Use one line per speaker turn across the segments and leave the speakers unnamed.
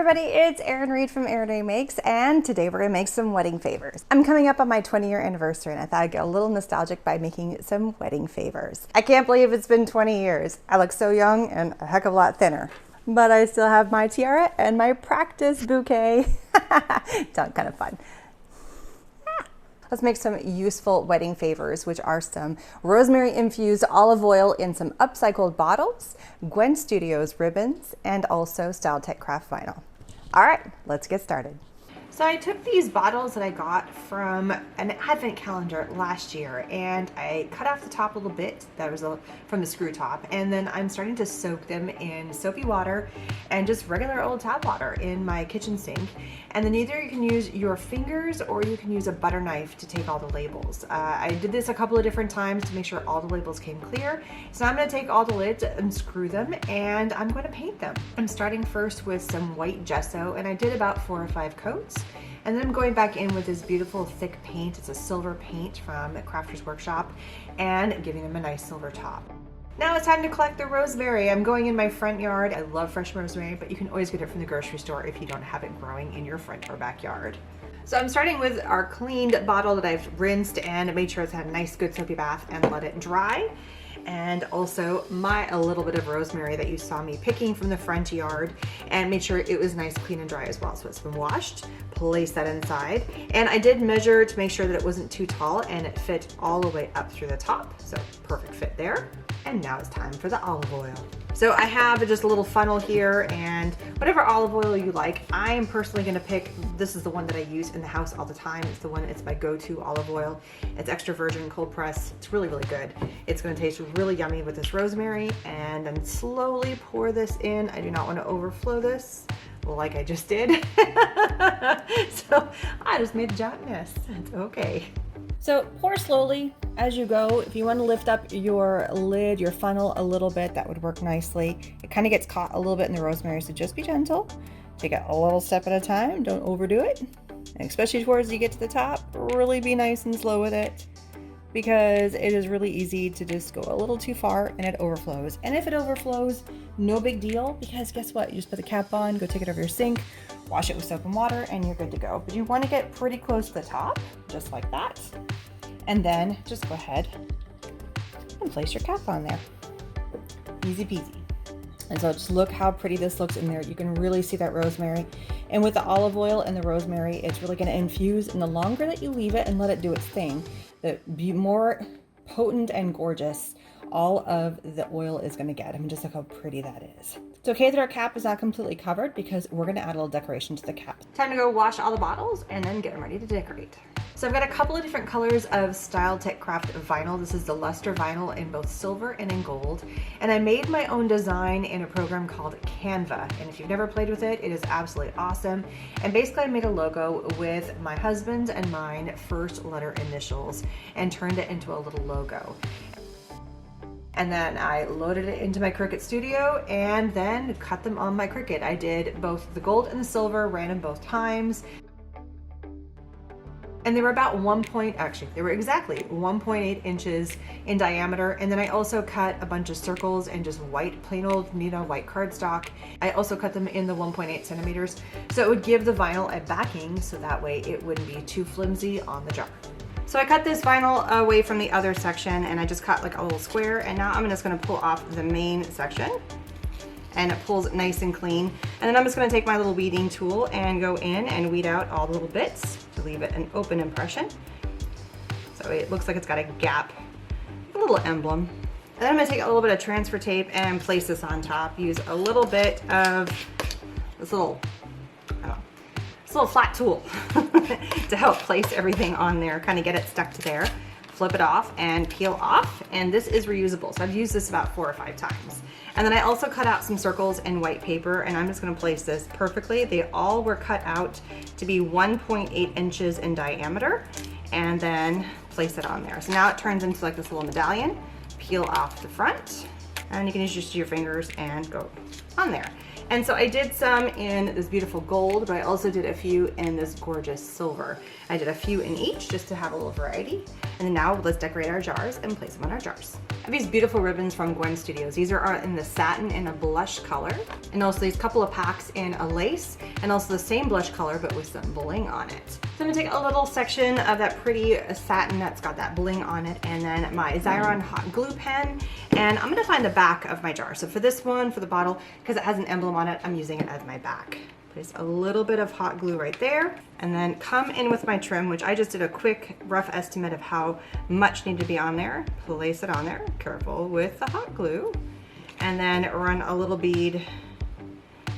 everybody, it's Erin Reed from Erin Reed Makes, and today we're gonna make some wedding favors. I'm coming up on my 20-year anniversary and I thought I'd get a little nostalgic by making some wedding favors. I can't believe it's been 20 years. I look so young and a heck of a lot thinner, but I still have my tiara and my practice bouquet. Sounds kind of fun. Let's make some useful wedding favors, which are some rosemary infused olive oil in some upcycled bottles, Gwen Studios ribbons, and also StyleTech craft vinyl. All right, let's get started. So I took these bottles that I got from an advent calendar last year and I cut off the top a little bit, that was from the screw top, and then I'm starting to soak them in soapy water and just regular old tap water in my kitchen sink. And then either you can use your fingers or you can use a butter knife to take all the labels. I did this a couple of different times to make sure all the labels came clear. So now I'm going to take all the lids and screw them and I'm going to paint them. I'm starting first with some white gesso and I did about 4 or 5 coats. And then I'm going back in with this beautiful thick paint. It's a silver paint from Crafter's Workshop and giving them a nice silver top. Now it's time to collect the rosemary. I'm going in my front yard. I love fresh rosemary, but you can always get it from the grocery store if you don't have it growing in your front or backyard. So I'm starting with our cleaned bottle that I've rinsed and made sure it's had a nice good soapy bath and let it dry. And also a little bit of rosemary that you saw me picking from the front yard, and made sure it was nice, clean and dry as well. So it's been washed, place that inside. And I did measure to make sure that it wasn't too tall and it fit all the way up through the top. So perfect fit there. And now it's time for the olive oil. So I have just a little funnel here and whatever olive oil you like. I am personally gonna pick, this is the one that I use in the house all the time. It's my go-to olive oil. It's extra virgin cold press. It's really, really good. It's gonna taste really yummy with this rosemary, and then slowly pour this in. I do not wanna overflow this like I just did. So I just made a giant mess. It's okay. So pour slowly as you go. If you want to lift up your lid, your funnel a little bit, that would work nicely. It kind of gets caught a little bit in the rosemary, so just be gentle. Take it a little step at a time. Don't overdo it. And especially towards you get to the top, really be nice and slow with it, because it is really easy to just go a little too far and it overflows. And if it overflows, no big deal, because guess what? You just put the cap on, go take it over your sink, wash it with soap and water, and you're good to go. But you want to get pretty close to the top, just like that. And then just go ahead and place your cap on there. Easy peasy. And so just look how pretty this looks in there. You can really see that rosemary. And with the olive oil and the rosemary, it's really going to infuse. And the longer that you leave it and let it do its thing, the more potent and gorgeous all of the oil is going to get. I mean, just look how pretty that is. It's okay that our cap is not completely covered, because we're going to add a little decoration to the cap. Time to go wash all the bottles and then get them ready to decorate. So I've got a couple of different colors of StyleTech craft vinyl. This is the luster vinyl in both silver and in gold. And I made my own design in a program called Canva. And if you've never played with it, it is absolutely awesome. And basically I made a logo with my husband's and mine first letter initials and turned it into a little logo. And then I loaded it into my Cricut Studio and then cut them on my Cricut. I did both the gold and the silver, ran them both times. And they were about they were exactly 1.8 inches in diameter. And then I also cut a bunch of circles in just white, plain old white cardstock. I also cut them in the 1.8 centimeters. So it would give the vinyl a backing, so that way it wouldn't be too flimsy on the jar. So I cut this vinyl away from the other section and I just cut like a little square, and now I'm just gonna pull off the main section, and it pulls nice and clean. And then I'm just gonna take my little weeding tool and go in and weed out all the little bits to leave it an open impression. So it looks like it's got a gap, a little emblem. And then I'm gonna take a little bit of transfer tape and place this on top. Use a little bit of this little flat tool to help place everything on there, kind of get it stuck to there. Flip it off and peel off, and this is reusable. So I've used this about 4 or 5 times. And then I also cut out some circles in white paper, and I'm just gonna place this perfectly. They all were cut out to be 1.8 inches in diameter, and then place it on there. So now it turns into like this little medallion. Peel off the front, and you can just use your fingers and go on there. And so I did some in this beautiful gold, but I also did a few in this gorgeous silver. I did a few in each just to have a little variety. And then now let's decorate our jars and place them on our jars. I have these beautiful ribbons from Gwen Studios. These are in the satin in a blush color. And also these couple of packs in a lace, and also the same blush color, but with some bling on it. So I'm gonna take a little section of that pretty satin that's got that bling on it, and then my Xyron hot glue pen, and I'm gonna find the back of my jar. So for this one, for the bottle, because it has an emblem on it, I'm using it as my back. Place a little bit of hot glue right there, and then come in with my trim, which I just did a quick rough estimate of how much needed to be on there. Place it on there, careful with the hot glue, and then run a little bead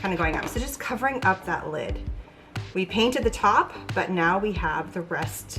kind of going up. So just covering up that lid. We painted the top, but now we have the rest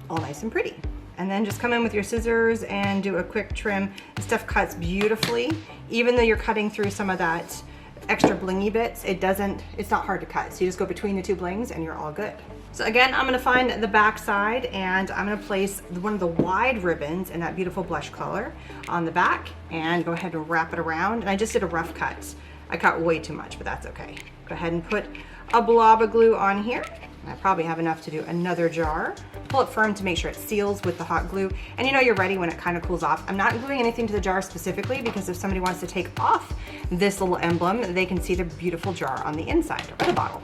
all nice and pretty. And then just come in with your scissors and do a quick trim. This stuff cuts beautifully. Even though you're cutting through some of that extra blingy bits, it's not hard to cut. So you just go between the two blings and you're all good. So again, I'm gonna find the back side, and I'm gonna place one of the wide ribbons in that beautiful blush color on the back, and go ahead and wrap it around. And I just did a rough cut. I cut way too much, but that's okay. Go ahead and put a blob of glue on here. I probably have enough to do another jar. Pull it firm to make sure it seals with the hot glue, and you know you're ready when it kind of cools off. I'm not gluing anything to the jar specifically, because if somebody wants to take off this little emblem, they can see the beautiful jar on the inside, or the bottle.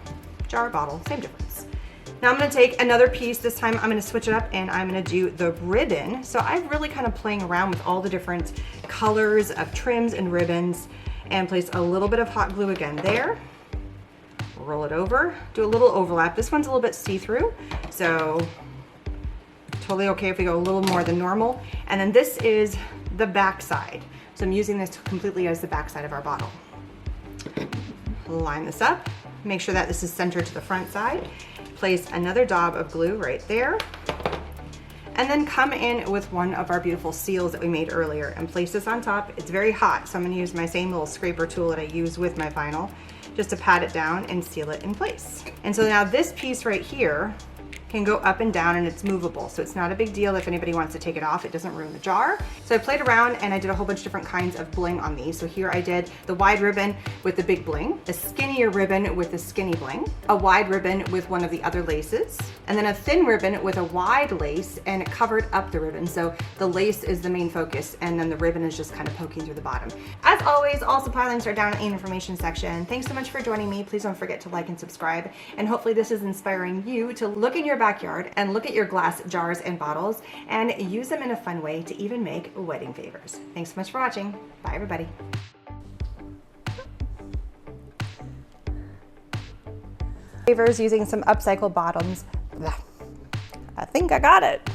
Jar, bottle, same difference. Now I'm gonna take another piece. This time I'm gonna switch it up, and I'm gonna do the ribbon. So I'm really kind of playing around with all the different colors of trims and ribbons, and place a little bit of hot glue again there. Roll it over, do a little overlap. This one's a little bit see-through, so totally okay if we go a little more than normal. And then this is the back side. So I'm using this completely as the back side of our bottle. Line this up, make sure that this is centered to the front side. Place another dab of glue right there. And then come in with one of our beautiful seals that we made earlier and place this on top. It's very hot, so I'm gonna use my same little scraper tool that I use with my vinyl just to pat it down and seal it in place. And so now this piece right here can go up and down, and it's movable. So it's not a big deal if anybody wants to take it off. It doesn't ruin the jar. So I played around and I did a whole bunch of different kinds of bling on these. So here I did the wide ribbon with the big bling, a skinnier ribbon with the skinny bling, a wide ribbon with one of the other laces, and then a thin ribbon with a wide lace, and it covered up the ribbon. So the lace is the main focus, and then the ribbon is just kind of poking through the bottom. As always, all supply links are down in the information section. Thanks so much for joining me. Please don't forget to like and subscribe. And hopefully this is inspiring you to look in your backyard and look at your glass jars and bottles and use them in a fun way to even make wedding favors. Thanks so much for watching. Bye, everybody. Favors using some upcycled bottoms. I think I got it.